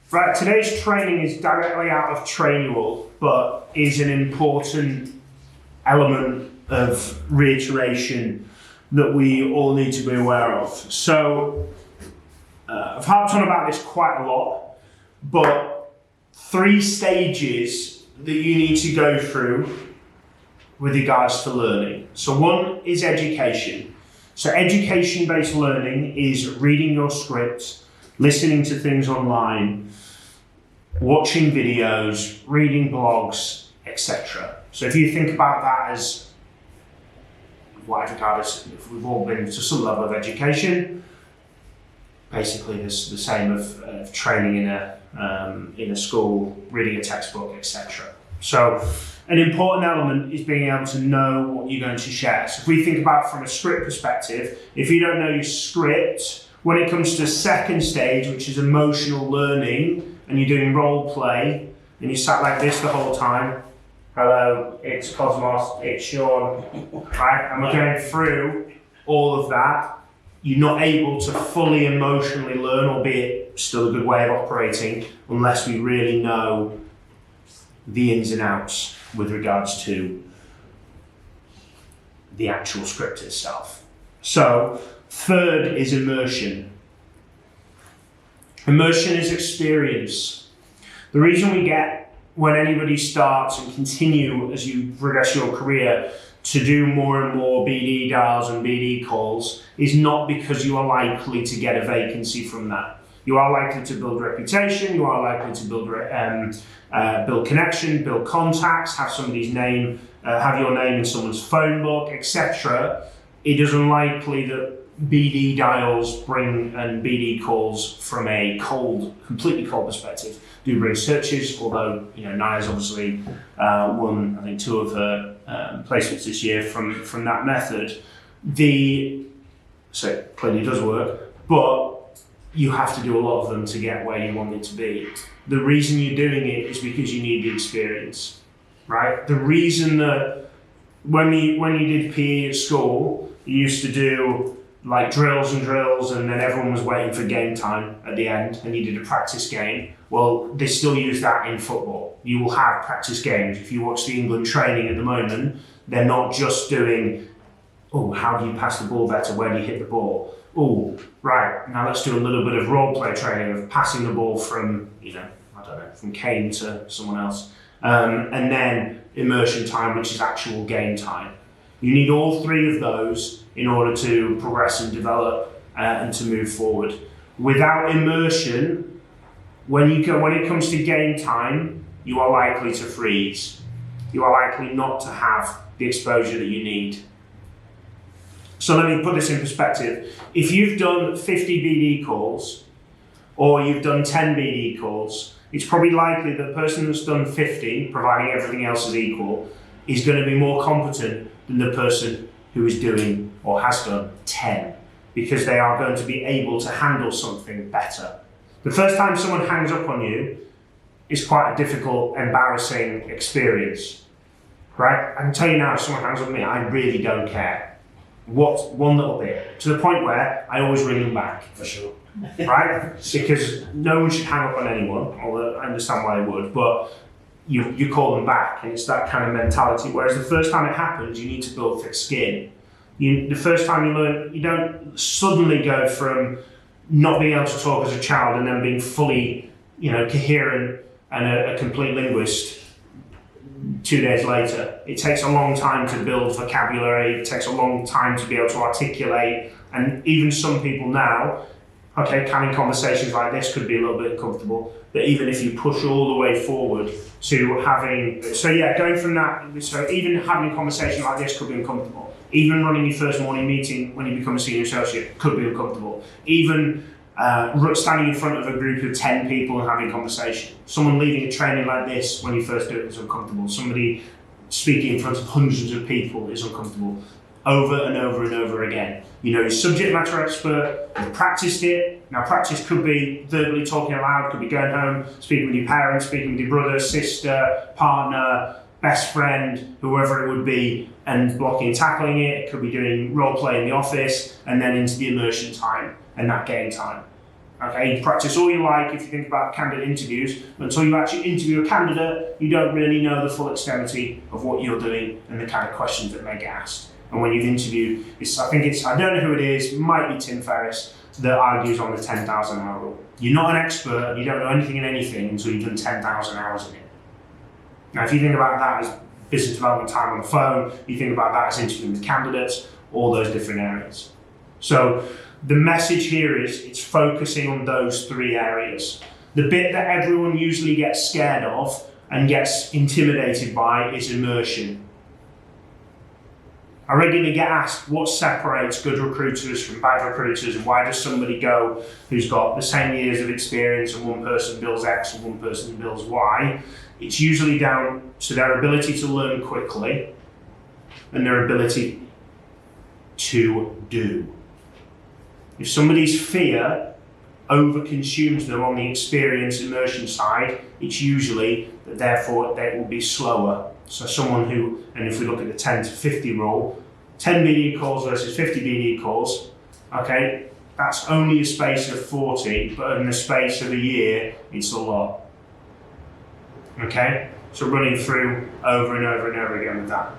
Right, today's training is directly out of Trainual, but is an important element of reiteration that we all need to be aware of. So, I've harped on about this quite a lot, but 3 stages that you need to go through with regards to learning. So one is education. So education-based learning is reading your script, listening to things online, watching videos, reading blogs, etc. So if you think about that as what I regard as if we've all been to some level of education, basically it's the same of training in a school, reading a textbook, etc. So an important element is being able to know what you're going to share. So if we think about from a script perspective, if you don't know your script, when it comes to the second stage, which is emotional learning, and you're doing role play, and you sat like this the whole time, hello, it's Cosmos, it's Sean, right? And we're going through all of that. You're not able to fully emotionally learn, albeit still a good way of operating, unless we really know the ins and outs with regards to the actual script itself. So, third is immersion. Immersion is experience. The reason we get, when anybody starts and continue as you progress your career, to do more and more BD dials and BD calls is not because you are likely to get a vacancy from that. You are likely to build reputation, you are likely to build connection, build contacts, have somebody's name, have your name in someone's phone book, etc. It is unlikely that BD dials bring and BD calls from a completely cold perspective do bring searches, although Naya's obviously won, I think, 2 of her placements this year from that method. So it clearly does work, but you have to do a lot of them to get where you want it to be. The reason you're doing it is because you need the experience, right? The reason that when you did PE at school, you used to do like drills, and then everyone was waiting for game time at the end, and you did a practice game. Well, they still use that in football. You will have practice games. If you watch the England training at the moment, they're not just doing, oh, how do you pass the ball better? Where do you hit the ball? Oh, right, now let's do a little bit of role play training of passing the ball from, from Kane to someone else. And then immersion time, which is actual game time. You need all 3 of those in order to progress and develop and to move forward. Without immersion, when it comes to game time, you are likely to freeze. You are likely not to have the exposure that you need. So let me put this in perspective. If you've done 50 BD calls, or you've done 10 BD calls, it's probably likely that the person that's done 50, providing everything else is equal, is going to be more competent than the person who is doing or has done 10, because they are going to be able to handle something better. The first time someone hangs up on you is quite a difficult, embarrassing experience, right? I can tell you now, if someone hangs up on me, I really don't care. One little bit, to the point where I always ring them back. For sure. Right? Because no one should hang up on anyone, although I understand why they would, but you call them back, and it's that kind of mentality. Whereas the first time it happens, you need to build thick skin. The first time you learn, you don't suddenly go from not being able to talk as a child and then being fully, coherent and a complete linguist 2 days later. It takes a long time to build vocabulary, it takes a long time to be able to articulate, and even some people now, having conversations like this could be a little bit uncomfortable, but even if you push all the way forward to going from that, so even having a conversation like this could be uncomfortable. Even running your first morning meeting when you become a senior associate could be uncomfortable. Even standing in front of a group of 10 people and having a conversation. Someone leading a training like this when you first do it is uncomfortable. Somebody speaking in front of hundreds of people is uncomfortable. Over and over and over again. You're subject matter expert, you've practiced it. Now practice could be verbally talking aloud, could be going home, speaking with your parents, speaking with your brother, sister, partner, best friend, whoever it would be, and blocking and tackling it. It could be doing role play in the office, and then into the immersion time and that game time. Okay, you practice all you like if you think about candidate interviews, but until you actually interview a candidate, you don't really know the full extent of what you're doing and the kind of questions that may get asked. And when you've interviewed, I don't know who it is, might be Tim Ferriss, that argues on the 10,000 hour rule. You're not an expert, you don't know anything in anything until you've done 10,000 hours in it. Now, if you think about that as business development time on the phone, you think about that as interviewing with candidates, all those different areas. So the message here is it's focusing on those three areas. The bit that everyone usually gets scared of and gets intimidated by is immersion. I regularly get asked what separates good recruiters from bad recruiters, and why does somebody go who's got the same years of experience and one person bills X and one person bills Y. It's usually down to their ability to learn quickly and their ability to do. If somebody's fear overconsumes them on the experience immersion side, it's usually that therefore they will be slower. So someone who, and if we look at the 10 to 50 rule, 10 BD calls versus 50 BD calls, okay, that's only a space of 40, but in the space of a year, it's a lot. Okay, so running through over and over and over again with that.